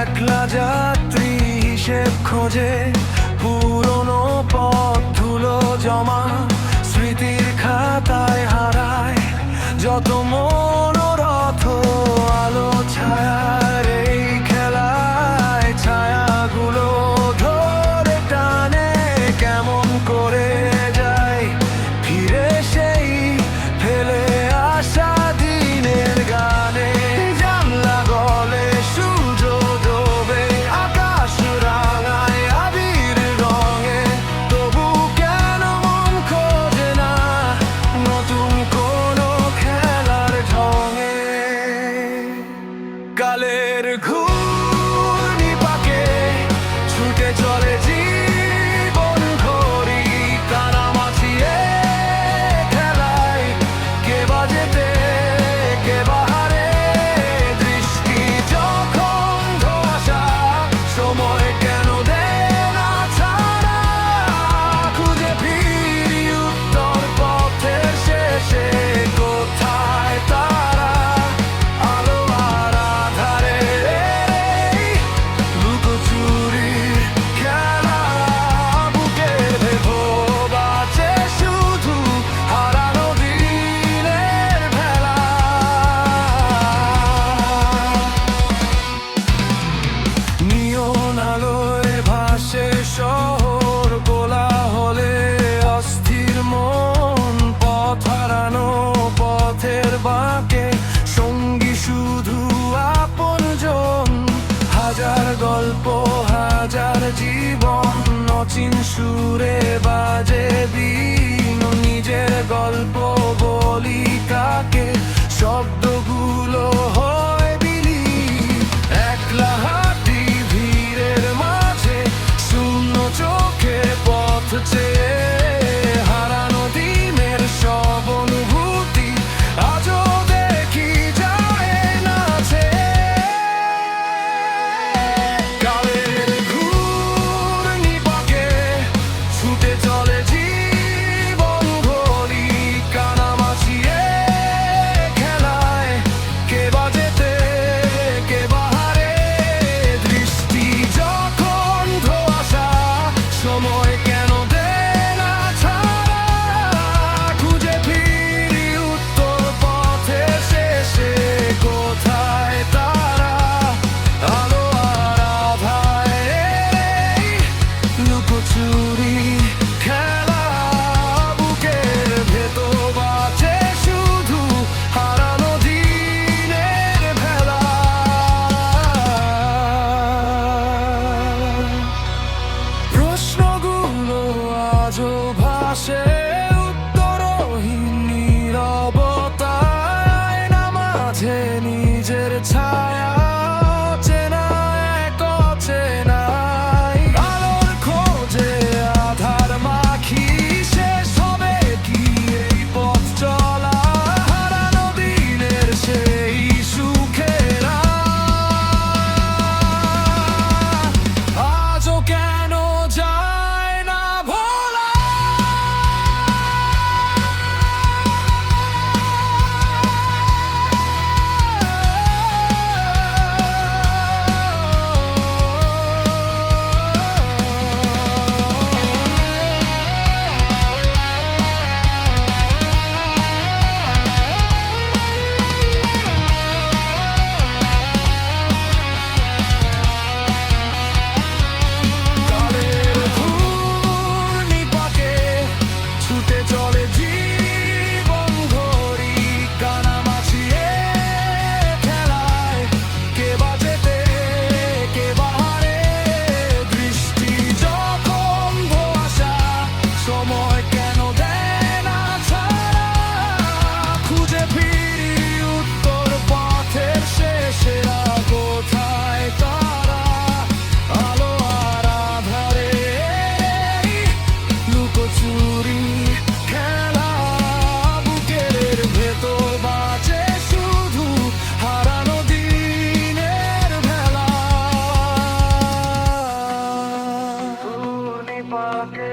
একলা যাত্রী হিসেব খোঁজে, পুরনো পথ ধুলো জমা স্মৃতির খাতায় হারায় যত মনোরথ আলো ছায়ার এই খেলায়। ছায়াগুলো ধরে টানে কেমন করে যায় ফিরে সেই ফেলে আসা দিনের গানে। জানলা গলে সূর্য ডোবে, আকাশ রাঙায় আবির রঙে, তবু কেন মন খোঁজে না নতুন কোনো খেলার ঢঙে। কালের ঘূর্ণি পাকে ছুটে চলে জীবন ঘড়ি, কানামাছিয়ে খেলায় কে বাজেতে কে বাহারে। দৃষ্টি যখন ধোঁয়াশা, সময় কেন দেয় না ছাড়া, খুঁজে ফিরি উত্তর পথের শেষে কোথায় তারা। আলো আর আঁধারে লুকোচুরির খেলা, বুকের ভেতর বাজে শুধু হারানো দিনের ভেলা। নিয়ন আলোয় ভাসে শহর, কোলাহলে অস্থির মন, পথ হারানো পথের বাঁকে সঙ্গী শুধু আপনজন। হাজার গল্প হাজার জীবন, অচিন সুরে বাজে বীণ। নিজের গল্প বলি কাকে, শব্দগুলো হয় বিলীন। একলা হাঁটি ভিড়ের মাঝে, শূন্য চোখে পথ চেয়ে, হারানো দিনের সব অনুভূতি আজও দেখি যায় নাচে। কালের ঘূর্ণি পাকে ছুটে চলে জীবন ঘড়ি, কানামাছিয়ে খেলায় কে বাজেতে কে বাহারে। দৃষ্টি যখন ধোঁয়াশা, সময় কেন দেয় না ছাড়া, খুঁজে ফিরি উত্তর পথের শেষে কোথায় তারা। আলো আর আধারে লুকোচুরি খেলা, বুকের ভেতর বাজে শুধু হারানো দিনের ভেলা। প্রশ্নগুলো আজও ভাসে উত্তরহীন নীরবতায়, না মাঝে নিজের ছায়া চেনা এক অচেনাই। আলোর খোঁজে আধার মাখি, শেষ হবে কি এই পথ চলা, হারানো দিনের সেই সুখেরা আজও কেন যায় না ভোলা। কালের ঘূর্ণি পাকে ছুটে চলে জীবন ঘড়ি, কানামাছিয়ে খেলায় কে বাজেতে কে বাহারে। দৃষ্টি যখন ধোঁয়াশা, সময় কেন দেয় না ছাড়া, খুঁজে ফিরি উত্তর পথের শেষে কোথায় তারা। আলো আর আধারে লুকোচুরি খেলা, বুকের ভেতর বাজে শুধু হারানো দিনের ভেলা। ঘূর্ণি পাকে